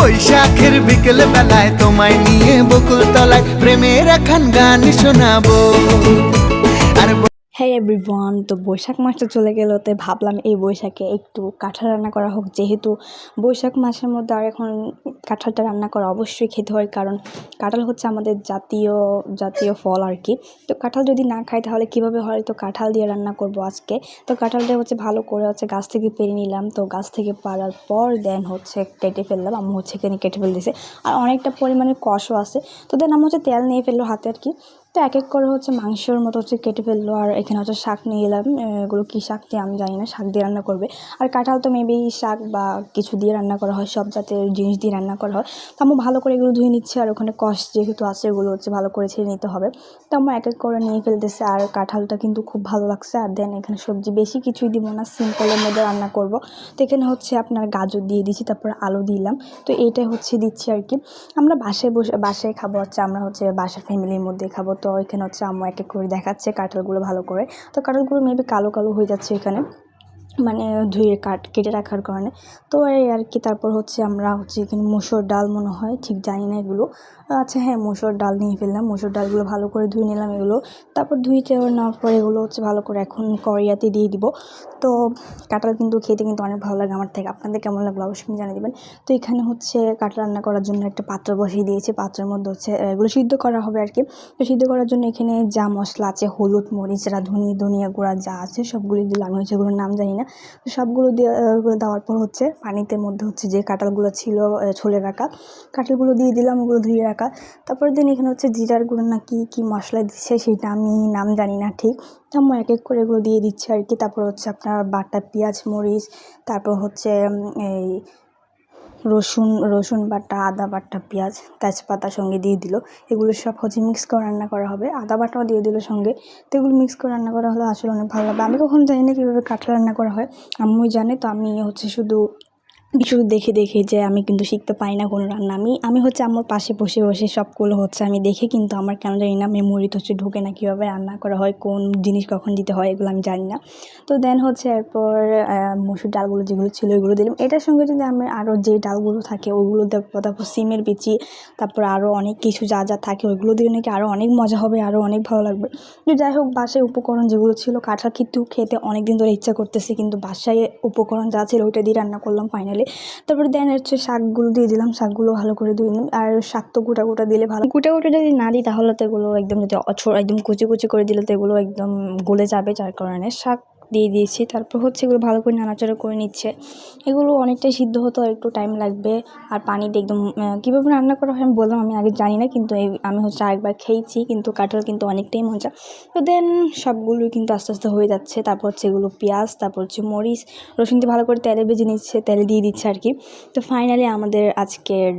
বৈশাখের বিকেল বেলায় তোমায় নিয়ে বকুল তলায় প্রেমের একখান গান শোনাবো। আর হ্যাঁ এভরিওয়ান, তো বৈশাখ মাসটা চলে গেল, তো ভাবলাম এই বৈশাখে একটু কাঁঠাল রান্না করা হোক। যেহেতু বৈশাখ মাসের মধ্যে আর এখন কাঁঠালটা রান্না করা অবশ্যই খেতে হয়, কারণ কাঁঠাল হচ্ছে আমাদের জাতীয় ফল আর কি। তো কাঁঠাল যদি না খাই তাহলে কীভাবে হয়, তো কাঁঠাল দিয়ে রান্না করব আজকে। তো কাঁঠালটা হচ্ছে ভালো করে হচ্ছে গাছ থেকে পেরে নিলাম। তো গাছ থেকে পাড়ার পর দেন হচ্ছে কেটে ফেললাম, আম্মু হচ্ছে এখানে কেটে ফেলতেছে। আর অনেকটা পরিমাণে কষও আছে, তো দেন আম্মু হচ্ছে তেল নিয়ে ফেললো হাতে আর কি। তো এক এক করে হচ্ছে মাংসের মতো হচ্ছে কেটে ফেললো। আর এখানে হচ্ছে শাক নিয়ে এলাম, এগুলো কী শাক দিয়ে আমি জানি না, শাক দিয়ে রান্না করবে। আর কাঁঠাল তো মেবি শাক বা কিছু দিয়ে রান্না করা হয়, সব জাতের জিনিস দিয়ে রান্না করা হয়। তো আমি ভালো করে এগুলো ধুয়ে নিচ্ছে, আর ওখানে কষ যেহেতু আছে এগুলো হচ্ছে ভালো করে ছেড়ে নিতে হবে। তো আমার এক এক করে নিয়ে ফেলতেছে। আর কাঁঠালটা কিন্তু খুব ভালো লাগছে। আর দেন এখানে সবজি বেশি কিছুই দিব না, সিম্পলের মধ্যে রান্না করব। তো এখানে হচ্ছে আপনার গাজর দিয়ে দিচ্ছি, তারপর আলু দিলাম। তো এইটাই হচ্ছে দিচ্ছি আর কি। আমরা বাসায় খাবো, হচ্ছে আমরা হচ্ছে বাসার ফ্যামিলির মধ্যে খাবো। তো এখানে হচ্ছে আম্মু এক এক করে দেখাচ্ছে কাঁঠালগুলো ভালো করে। তো কাঁঠালগুলো মেবি কালো কালো হয়ে যাচ্ছে এখানে, মানে ধুয়ে কেটে রাখার কারণে। তো এই আর কি। তারপর হচ্ছে আমরা হচ্ছে এখানে মুসুর ডাল মনে হয়, ঠিক জানি না এগুলো। আচ্ছা হ্যাঁ, মুসুর ডাল নিয়ে ফেললাম। মুসুর ডালগুলো ভালো করে ধুয়ে নিলাম এগুলো। তারপর ধুইতে নেওয়ার পর এগুলো হচ্ছে ভালো করে এখন কড়াইয়াতে দিয়ে দিব। তো কাঁঠাল কিন্তু খেতে কিন্তু অনেক ভালো লাগে আমার থেকে। আপনাদের কেমন লাগলো অবশ্যই জানিয়ে দেবেন। তো এখানে হচ্ছে কাঁঠাল রান্না করার জন্য একটা পাত্র বসিয়ে দিয়েছি। পাত্রের মধ্যে হচ্ছে এগুলো সিদ্ধ করা হবে আর কি। তো সিদ্ধ করার জন্য এখানে যা মশলা আছে, হলুদ, মরিচ, রাঁধুনি, ধনিয়া গুঁড়া যা আছে সবগুলো দিলাম। আমি হচ্ছে এগুলোর নাম জানি না। তো সবগুলো দেওয়ার পর হচ্ছে পানিতে মধ্যে হচ্ছে যে কাঁঠালগুলো ছিল ছুলে রাখা, কাঁঠালগুলো দিয়ে দিলাম, ওগুলো ধুয়ে রাখা। তারপর দিন এখানে হচ্ছে জিরার গুঁড়ো না কি মশলা দিচ্ছে সেটা আমি নাম জানি না ঠিক। তো আমি এক এক করে এগুলো দিয়ে দিচ্ছি আর কি। তারপর হচ্ছে আপনার বাটা পেঁয়াজ, মরিচ, তারপর হচ্ছে এই রসুন বাটা, আদা বাটা, পেঁয়াজ, তেজপাতা সঙ্গে দিয়ে দিল। এগুলো সব হচ্ছে মিক্স করে রান্না করা হবে। আদা বাটাও দিয়ে দিল সঙ্গে। তো এগুলো মিক্স করে রান্না করা হলে আসলে অনেক ভালো লাগবে। আমি কখনো জানি না কীভাবে কাঁঠাল রান্না করা হয়, আম্মুই জানে। তো আমি হচ্ছে শুধু দেখে যে আমি কিন্তু শিখতে পারি না কোনো রান্না। আমি হচ্ছে আম্মুর পাশে বসে সবগুলো হচ্ছে আমি দেখে, কিন্তু আমার কেন জানি না মেমোরিতে হচ্ছে ঢুকে না কীভাবে রান্না করা হয়, কোন জিনিস কখন দিতে হয় এগুলো আমি জানি না। তো দেন হচ্ছে এরপর মসুর ডালগুলো যেগুলো ছিল এগুলো দিলাম। এটার সঙ্গে যদি আমি আরও যে ডালগুলো থাকে ওইগুলো দেবো, তারপর সিমের বিচি, তারপর আরও অনেক কিছু যা থাকে ওইগুলো দিলে নাকি আরও অনেক মজা হবে, আরও অনেক ভালো লাগবে। তো যাই হোক, বাসায় উপকরণ যেগুলো ছিল, কাঁঠাল কিন্তু খেতে অনেক দিন ধরে ইচ্ছা করতেছে, কিন্তু বাসায় উপকরণ যা ছিল ওইটা দিয়ে রান্না করলাম ফাইনালি। তারপরে দেন হচ্ছে শাকগুলো দিয়ে দিলাম, শাকগুলো ভালো করে ধুয়ে নিলাম। আর শাক তো গোটা দিলে ভালো, গোটা যদি না দিই তাহলে তো এগুলো একদম যদি একদম কুচি করে দিলে তো এগুলো একদম গলে যাবে, যার কারণে শাক দিয়ে দিয়েছি। তারপর হচ্ছে এগুলো ভালো করে নাড়াচাড়া করে নিচ্ছে। এগুলো অনেকটাই সিদ্ধ হতে একটু টাইম লাগবে। আর পানি দিয়ে একদম কীভাবে রান্না করা হয় আমি বললাম, আমি আগে জানি না, কিন্তু আমি হচ্ছে আরেকবার খেয়েছি, কিন্তু কাঁঠাল কিন্তু অনেকটাই মজা। তো দেন সবগুলোই কিন্তু আস্তে আস্তে হয়ে যাচ্ছে। তারপর হচ্ছে এগুলো পেঁয়াজ, তারপর হচ্ছে মরিচ, রসুন দিয়ে ভালো করে তেলে ভেজে নিচ্ছে, তেলে দিয়ে দিচ্ছে আর কি। তো ফাইনালি আমাদের আজকের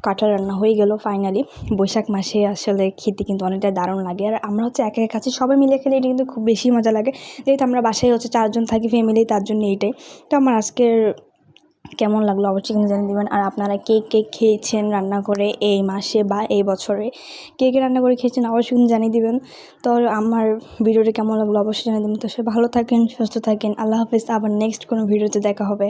কাঁঠাল রান্না হয়ে গেল ফাইনালি। বৈশাখ মাসে আসলে খেতে কিন্তু অনেকটা দারুণ লাগে। আর আমরা হচ্ছে একা খাচ্ছি, সবাই মিলে খেলে এটা কিন্তু খুব বেশি মজা লাগে। যেহেতু আমরা বাসায় হচ্ছে 4 জন থাকি ফ্যামিলি, তার জন্য এইটাই। তো আমার আজকের কেমন লাগলো অবশ্যই কিন্তু জানিয়ে দেবেন। আর আপনারা কে খেয়েছেন রান্না করে এই মাসে বা এই বছরে, কে রান্না করে খেয়েছেন অবশ্যই কিন্তু জানিয়ে দেবেন। তো আমার ভিডিওটা কেমন লাগলো অবশ্যই জানিয়ে দেবেন। তো সে ভালো থাকেন, সুস্থ থাকেন, আল্লাহ হাফেজ। আবার নেক্সট কোনো ভিডিওতে দেখা হবে।